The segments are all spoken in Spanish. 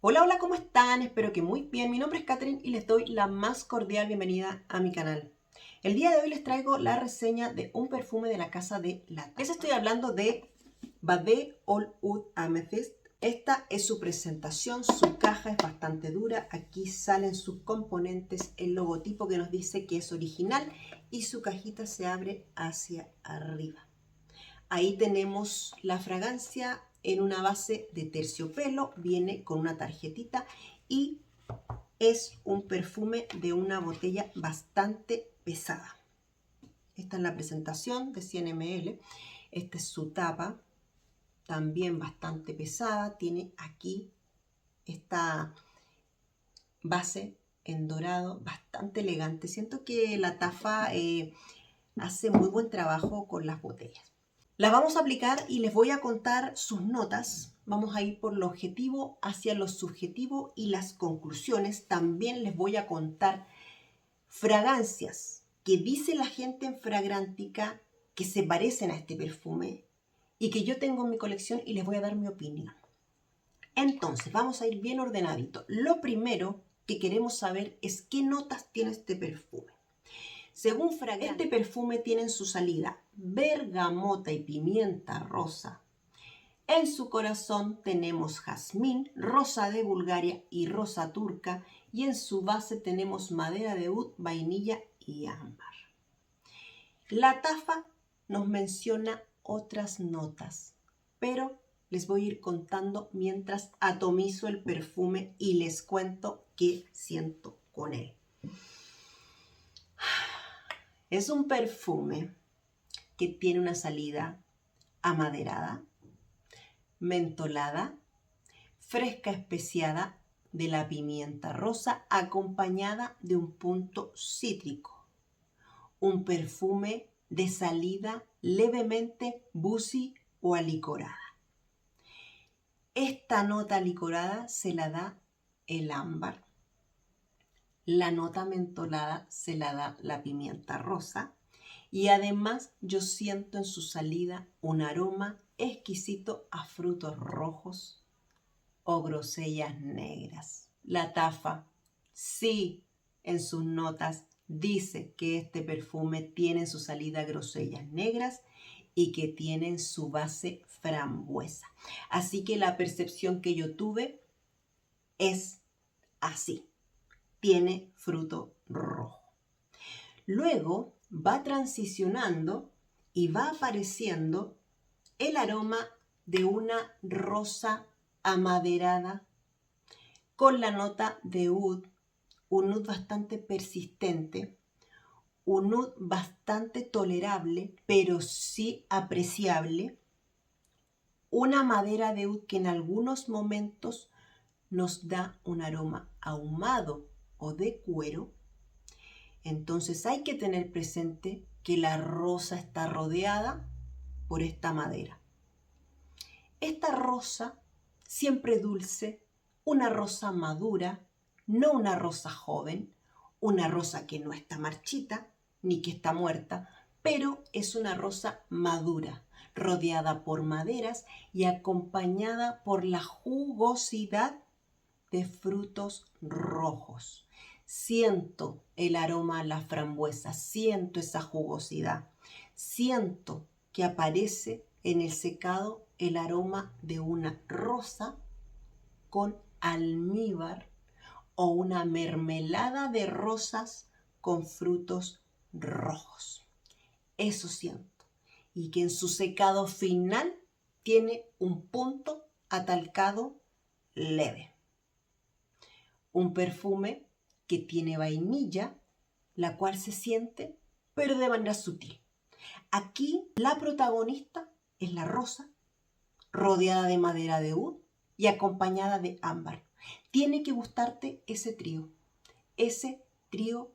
Hola, hola, ¿cómo están? Espero que muy bien. Mi nombre es Katherine y les doy la más cordial bienvenida a mi canal. El día de hoy les traigo la reseña de un perfume de la casa de La Tafa. Les estoy hablando de Bade All Oud Amethyst. Esta es su presentación, su caja es bastante dura. Aquí salen sus componentes, el logotipo que nos dice que es original y su cajita se abre hacia arriba. Ahí tenemos la fragancia en una base de terciopelo, viene con una tarjetita y es un perfume de una botella bastante pesada. Esta es la presentación de 100 ml. Esta es su tapa, también bastante pesada. Tiene aquí esta base en dorado, bastante elegante. Siento que la Tafa hace muy buen trabajo con las botellas. Las vamos a aplicar y les voy a contar sus notas. Vamos a ir por lo objetivo hacia lo subjetivo y las conclusiones. También les voy a contar fragancias que dice la gente en Fragrantica que se parecen a este perfume y que yo tengo en mi colección y les voy a dar mi opinión. Entonces, vamos a ir bien ordenadito. Lo primero que queremos saber es qué notas tiene este perfume. Según Fragrantica, este perfume tiene en su salida bergamota y pimienta rosa. En su corazón tenemos jazmín, rosa de Bulgaria y rosa turca. Y en su base tenemos madera de oud, vainilla y ámbar. La Tafa nos menciona otras notas, pero les voy a ir contando mientras atomizo el perfume y les cuento qué siento con él. Es un perfume que tiene una salida amaderada, mentolada, fresca especiada de la pimienta rosa acompañada de un punto cítrico. Un perfume de salida levemente boozy o alicorada. Esta nota alicorada se la da el ámbar. La nota mentolada se la da la pimienta rosa. Y además yo siento en su salida un aroma exquisito a frutos rojos o grosellas negras. La Tafa, sí, en sus notas dice que este perfume tiene en su salida grosellas negras y que tiene en su base frambuesa. Así que la percepción que yo tuve es así. Tiene fruto rojo. Luego va transicionando y va apareciendo el aroma de una rosa amaderada con la nota de oud, un oud bastante persistente, un oud bastante tolerable, pero sí apreciable, una madera de oud que en algunos momentos nos da un aroma ahumado o de cuero. Entonces hay que tener presente que la rosa está rodeada por esta madera. Esta rosa, siempre dulce, una rosa madura, no una rosa joven, una rosa que no está marchita ni que está muerta, pero es una rosa madura, rodeada por maderas y acompañada por la jugosidad de frutos rojos. Siento el aroma a la frambuesa, siento esa jugosidad, siento que aparece en el secado el aroma de una rosa con almíbar o una mermelada de rosas con frutos rojos. Eso siento. Y que en su secado final tiene un punto atalcado leve. Un perfume que tiene vainilla, la cual se siente, pero de manera sutil. Aquí la protagonista es la rosa, rodeada de madera de oud y acompañada de ámbar. Tiene que gustarte ese trío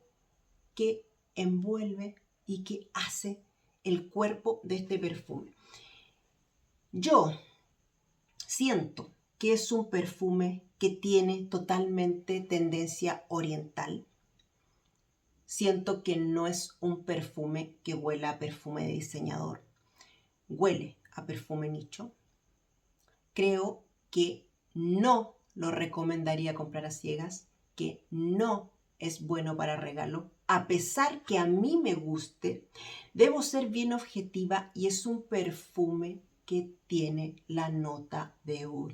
que envuelve y que hace el cuerpo de este perfume. Yo siento que es un perfume que tiene totalmente tendencia oriental. Siento que no es un perfume que huela a perfume de diseñador. Huele a perfume nicho. Creo que no lo recomendaría comprar a ciegas, que no es bueno para regalo. A pesar que a mí me guste, debo ser bien objetiva y es un perfume que tiene la nota de oud.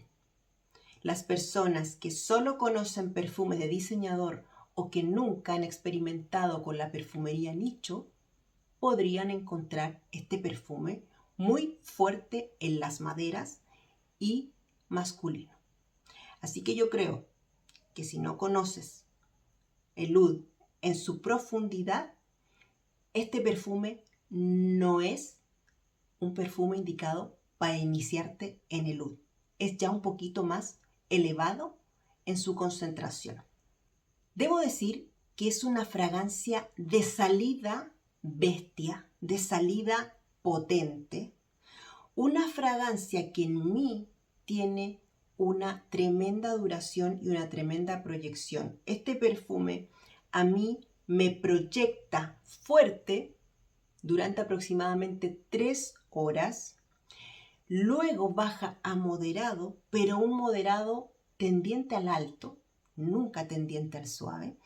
Las personas que solo conocen perfumes de diseñador o que nunca han experimentado con la perfumería nicho, podrían encontrar este perfume muy fuerte en las maderas y masculino. Así que yo creo que si no conoces el oud en su profundidad, este perfume no es un perfume indicado para iniciarte en el oud. Es ya un poquito más elevado en su concentración. Debo decir que es una fragancia de salida bestia, de salida potente, una fragancia que en mí tiene una tremenda duración y una tremenda proyección. Este perfume a mí me proyecta fuerte durante aproximadamente 3 horas. Luego baja a moderado, pero un moderado tendiente al alto, nunca tendiente al suave.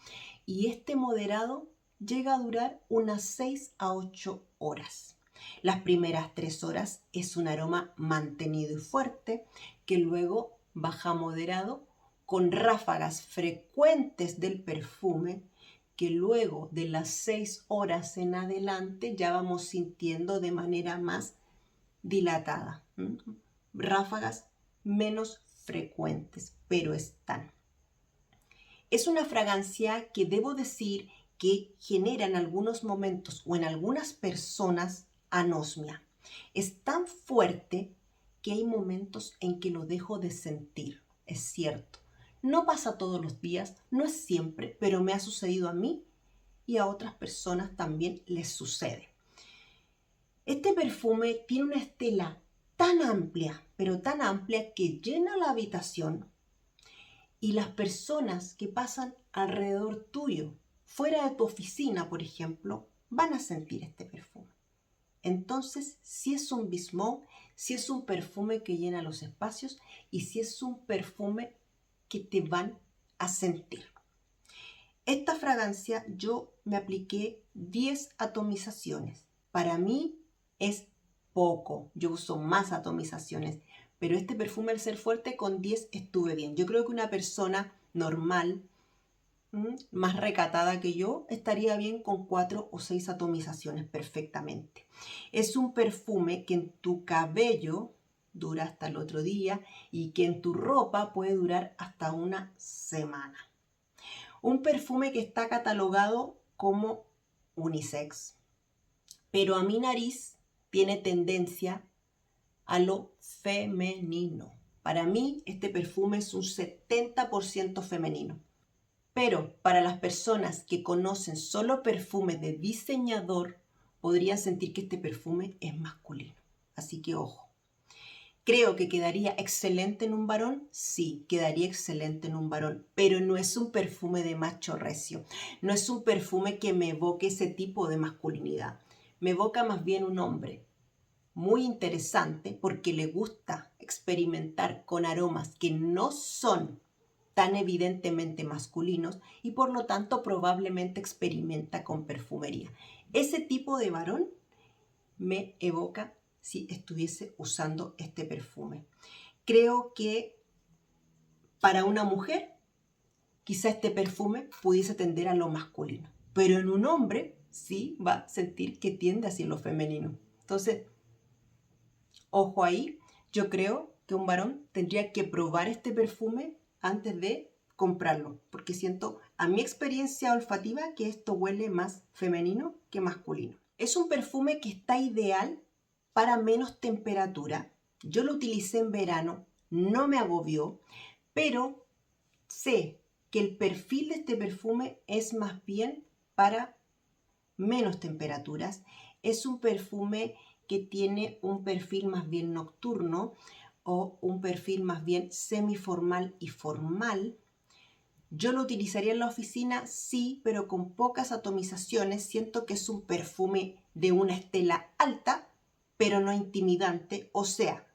Y este moderado llega a durar unas 6 a 8 horas. Las primeras 3 horas es un aroma mantenido y fuerte que luego baja a moderado con ráfagas frecuentes del perfume que luego de las 6 horas en adelante ya vamos sintiendo de manera más dilatada. Ráfagas menos frecuentes, pero están. Es una fragancia que debo decir que genera en algunos momentos o en algunas personas anosmia. Es tan fuerte que hay momentos en que lo dejo de sentir, es cierto. No pasa todos los días, no es siempre, pero me ha sucedido a mí y a otras personas también les sucede. Este perfume tiene una estela tan amplia, pero tan amplia que llena la habitación y las personas que pasan alrededor tuyo, fuera de tu oficina, por ejemplo, van a sentir este perfume. Entonces, si es un Bismol, si es un perfume que llena los espacios y si es un perfume que te van a sentir. Esta fragancia yo me apliqué 10 atomizaciones. Para mí es poco, yo uso más atomizaciones, pero este perfume al ser fuerte con 10 estuve bien. Yo creo que una persona normal, más recatada que yo, estaría bien con 4 o 6 atomizaciones perfectamente. Es un perfume que en tu cabello dura hasta el otro día y que en tu ropa puede durar hasta una semana. Un perfume que está catalogado como unisex, pero a mi nariz tiene tendencia a lo femenino. Para mí este perfume es un 70% femenino. Pero para las personas que conocen solo perfumes de diseñador, podrían sentir que este perfume es masculino. Así que ojo. ¿Creo que quedaría excelente en un varón? Sí, quedaría excelente en un varón, pero no es un perfume de macho recio. No es un perfume que me evoque ese tipo de masculinidad. Me evoca más bien un hombre muy interesante porque le gusta experimentar con aromas que no son tan evidentemente masculinos y por lo tanto probablemente experimenta con perfumería. Ese tipo de varón me evoca si estuviese usando este perfume. Creo que para una mujer quizá este perfume pudiese tender a lo masculino, pero en un hombre sí va a sentir que tiende hacia lo femenino. Entonces, ojo ahí, yo creo que un varón tendría que probar este perfume antes de comprarlo, porque siento a mi experiencia olfativa que esto huele más femenino que masculino. Es un perfume que está ideal para menos temperatura. Yo lo utilicé en verano, no me agobió, pero sé que el perfil de este perfume es más bien para menos temperaturas. Es un perfume que tiene un perfil más bien nocturno o un perfil más bien semiformal y formal. Yo lo utilizaría en la oficina, sí, pero con pocas atomizaciones. Siento que es un perfume de una estela alta, pero no intimidante. O sea,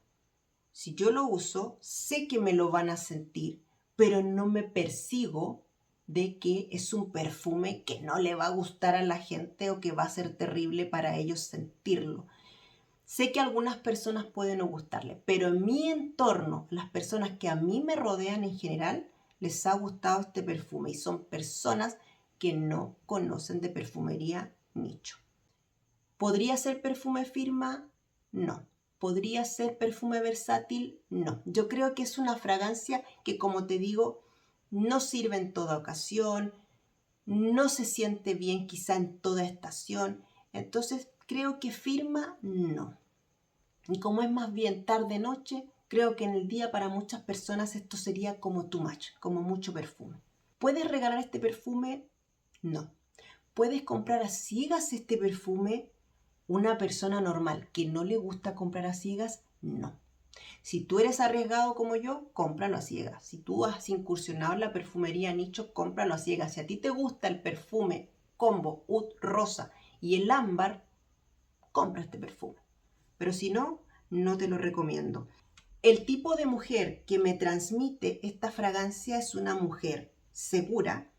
si yo lo uso, sé que me lo van a sentir pero no me persigo de que es un perfume que no le va a gustar a la gente o que va a ser terrible para ellos sentirlo. Sé que a algunas personas pueden no gustarle, pero en mi entorno, las personas que a mí me rodean en general, les ha gustado este perfume y son personas que no conocen de perfumería nicho. ¿Podría ser perfume firma? No. ¿Podría ser perfume versátil? No. Yo creo que es una fragancia que, como te digo, no sirve en toda ocasión, no se siente bien quizá en toda estación. Entonces, creo que firma, no. Y como es más bien tarde-noche, creo que en el día para muchas personas esto sería como too much, como mucho perfume. ¿Puedes regalar este perfume? No. ¿Puedes comprar a ciegas este perfume? Una persona normal que no le gusta comprar a ciegas, no. Si tú eres arriesgado como yo, cómpralo a ciegas. Si tú has incursionado en la perfumería nicho, cómpralo a ciegas. Si a ti te gusta el perfume combo, oud, rosa y el ámbar, compra este perfume. Pero si no, no te lo recomiendo. El tipo de mujer que me transmite esta fragancia es una mujer segura,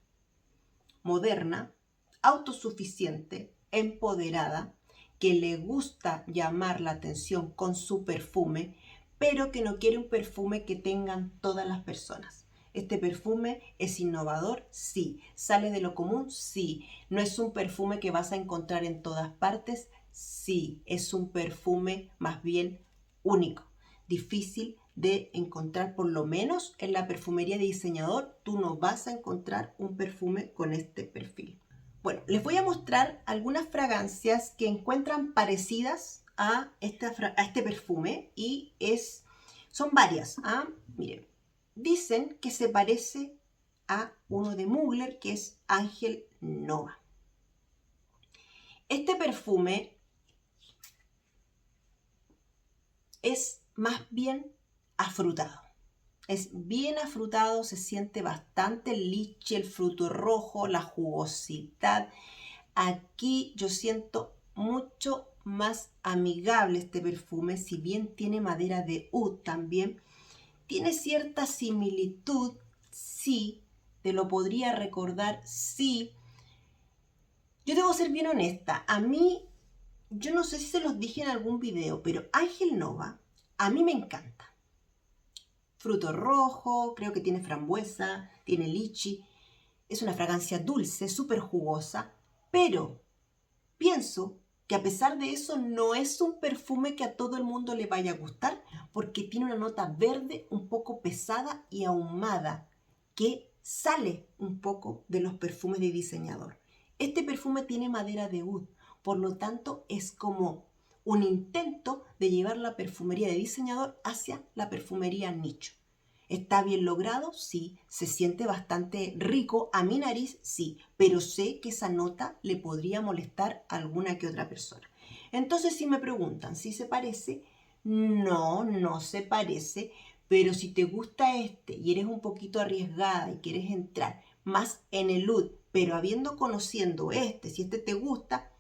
moderna, autosuficiente, empoderada, que le gusta llamar la atención con su perfume, pero que no quiere un perfume que tengan todas las personas. Este perfume es innovador, sí. Sale de lo común, sí. No es un perfume que vas a encontrar en todas partes, sí. Es un perfume más bien único, difícil de encontrar, por lo menos en la perfumería de diseñador, tú no vas a encontrar un perfume con este perfil. Bueno, les voy a mostrar algunas fragancias que encuentran parecidas a este perfume y son varias. Miren, dicen que se parece a uno de Mugler, que es Ángel Nova. Este perfume es más bien afrutado. Es bien afrutado, se siente bastante el liche, el fruto rojo, la jugosidad. Aquí yo siento mucho más amigable este perfume, si bien tiene madera de oud también. Tiene cierta similitud, sí, te lo podría recordar, sí. Yo debo ser bien honesta, a mí, yo no sé si se los dije en algún video, pero Ángel Nova a mí me encanta. Fruto rojo, creo que tiene frambuesa, tiene lichi. Es una fragancia dulce, súper jugosa, pero pienso que a pesar de eso no es un perfume que a todo el mundo le vaya a gustar porque tiene una nota verde un poco pesada y ahumada que sale un poco de los perfumes de diseñador. Este perfume tiene madera de oud, por lo tanto es como un intento de llevar la perfumería de diseñador hacia la perfumería nicho. ¿Está bien logrado? Sí. ¿Se siente bastante rico? A mi nariz, sí. Pero sé que esa nota le podría molestar a alguna que otra persona. Entonces, si me preguntan si se parece, no, no se parece. Pero si te gusta este y eres un poquito arriesgada y quieres entrar más en el oud, pero conociendo este, si este te gusta,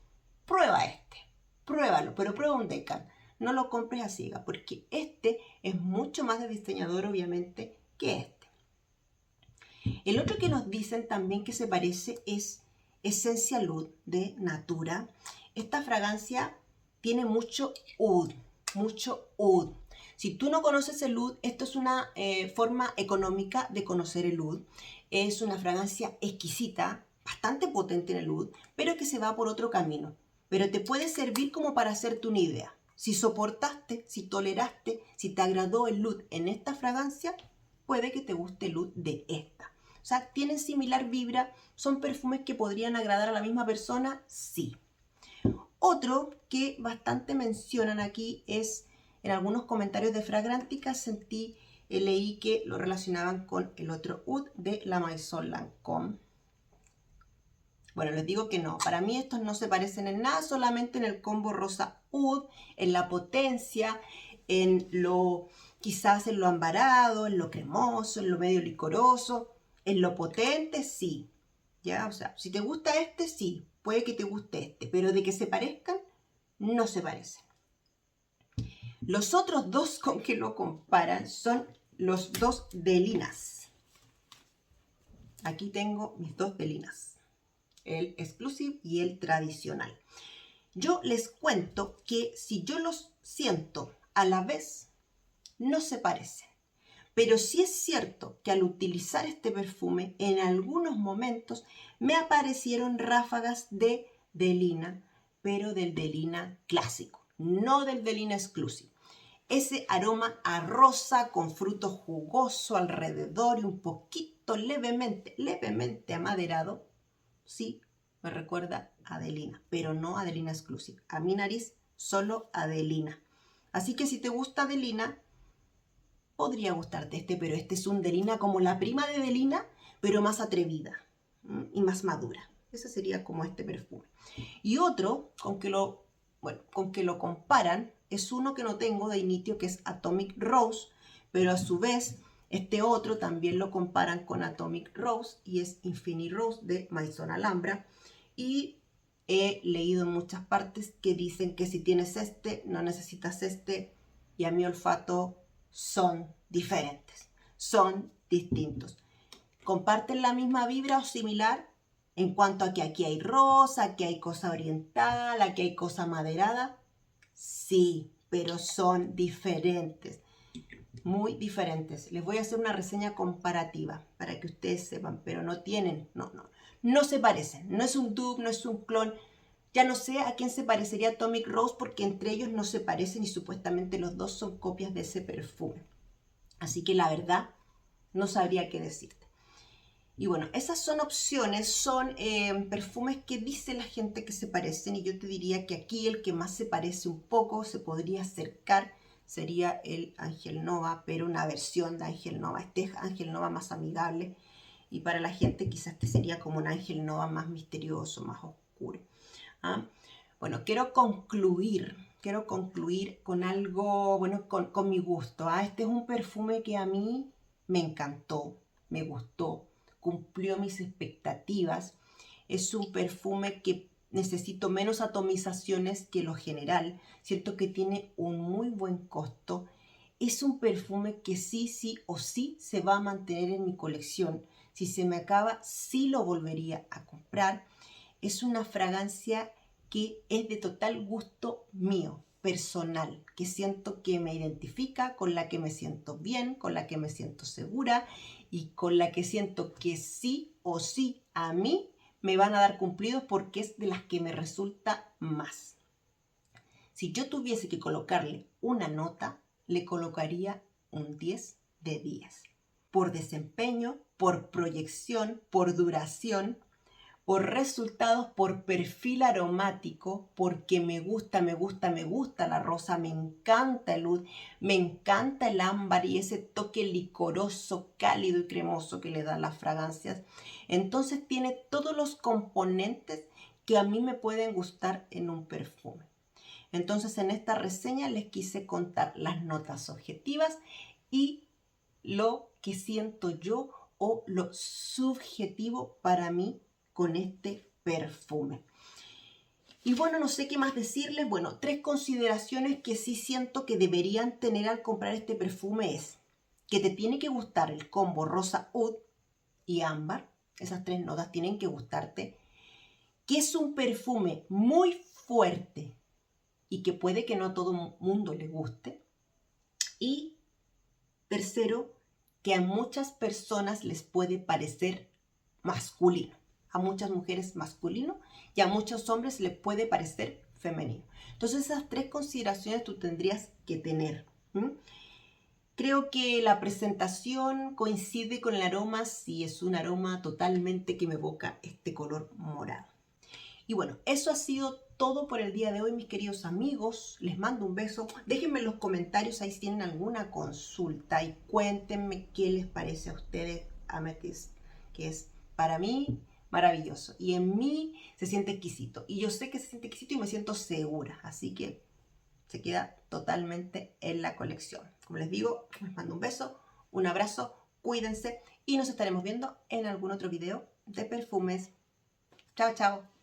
prueba este. Pruébalo, pero prueba un Decan. No lo compres a ciegas, porque este es mucho más de diseñador, obviamente, que este. El otro que nos dicen también que se parece es Essential Oud de Natura. Esta fragancia tiene mucho oud, mucho oud. Si tú no conoces el oud, esto es una forma económica de conocer el oud. Es una fragancia exquisita, bastante potente en el oud, pero que se va por otro camino. Pero te puede servir como para hacerte una idea. Si soportaste, si toleraste, si te agradó el oud en esta fragancia, puede que te guste el oud de esta. O sea, tienen similar vibra, son perfumes que podrían agradar a la misma persona, sí. Otro que bastante mencionan aquí es, en algunos comentarios de Fragrantica leí que lo relacionaban con el otro oud de la Maison Lancôme. Bueno, les digo que no, para mí estos no se parecen en nada, solamente en el combo rosa oud, en la potencia, quizás en lo ambarado, en lo cremoso, en lo medio licoroso, en lo potente, sí. ¿Ya? O sea, si te gusta este, sí, puede que te guste este, pero de que se parezcan, no se parecen. Los otros dos con que lo comparan son los dos de Linas. Aquí tengo mis dos Delinas, el Exclusive y el tradicional. Yo les cuento que si yo los siento a la vez, no se parecen. Pero sí es cierto que al utilizar este perfume, en algunos momentos me aparecieron ráfagas de Delina, pero del Delina clásico, no del Delina Exclusive. Ese aroma a rosa con fruto jugoso alrededor y un poquito levemente amaderado, sí, me recuerda a Adelina, pero no a Adelina Exclusive. A mi nariz, solo Adelina. Así que si te gusta Adelina, podría gustarte este, pero este es un Delina como la prima de Delina, pero más atrevida y más madura. Ese sería como este perfume. Y otro con que lo comparan es uno que no tengo de Initio, que es Atomic Rose, pero a su vez este otro también lo comparan con Atomic Rose y es Infinity Rose de Maison Alhambra. Y he leído en muchas partes que dicen que si tienes este, no necesitas este, y a mi olfato son diferentes, son distintos. ¿Comparten la misma vibra o similar? En cuanto a que aquí hay rosa, aquí hay cosa oriental, aquí hay cosa maderada. Sí, pero son diferentes, muy diferentes. Les voy a hacer una reseña comparativa para que ustedes sepan, pero no se parecen. No es un dupe, no es un clon. Ya no sé a quién se parecería Atomic Rose porque entre ellos no se parecen y supuestamente los dos son copias de ese perfume. Así que la verdad, no sabría qué decirte. Y bueno, esas son opciones, son perfumes que dice la gente que se parecen y yo te diría que aquí el que más se parece un poco, se podría acercar, sería el Ángel Nova, pero una versión de Ángel Nova. Este es Ángel Nova más amigable y para la gente quizás este sería como un Ángel Nova más misterioso, más oscuro. ¿Ah? Bueno, quiero concluir con algo, bueno, con mi gusto. Este es un perfume que a mí me encantó, me gustó, cumplió mis expectativas. Es un perfume que necesito menos atomizaciones que lo general. Siento que tiene un muy buen costo. Es un perfume que sí o sí se va a mantener en mi colección. Si se me acaba, sí lo volvería a comprar. Es una fragancia que es de total gusto mío, personal, que siento que me identifica, con la que me siento bien, con la que me siento segura y con la que siento que sí o sí a mí me van a dar cumplidos porque es de las que me resulta más. Si yo tuviese que colocarle una nota, le colocaría un 10 de 10. Por desempeño, por proyección, por duración, por resultados, por perfil aromático, porque me gusta la rosa, me encanta el oud, me encanta el ámbar y ese toque licoroso, cálido y cremoso que le dan las fragancias. Entonces tiene todos los componentes que a mí me pueden gustar en un perfume. Entonces en esta reseña les quise contar las notas objetivas y lo que siento yo o lo subjetivo para mí con este perfume. Y bueno, no sé qué más decirles. Bueno, 3 consideraciones que sí siento que deberían tener al comprar este perfume es que te tiene que gustar el combo rosa oud y ámbar. Esas 3 notas tienen que gustarte. Que es un perfume muy fuerte y que puede que no a todo mundo le guste. Y tercero, que a muchas personas les puede parecer masculino. A muchas mujeres masculino y a muchos hombres les puede parecer femenino. Entonces esas 3 consideraciones tú tendrías que tener. Creo que la presentación coincide con el aroma si es un aroma totalmente que me evoca este color morado. Y bueno, eso ha sido todo por el día de hoy, mis queridos amigos. Les mando un beso. Déjenme en los comentarios ahí si tienen alguna consulta y cuéntenme qué les parece a ustedes Amethyst, que es para mí maravilloso. Y en mí se siente exquisito. Y yo sé que se siente exquisito y me siento segura. Así que se queda totalmente en la colección. Como les digo, les mando un beso, un abrazo, cuídense y nos estaremos viendo en algún otro video de perfumes. Chao, chao.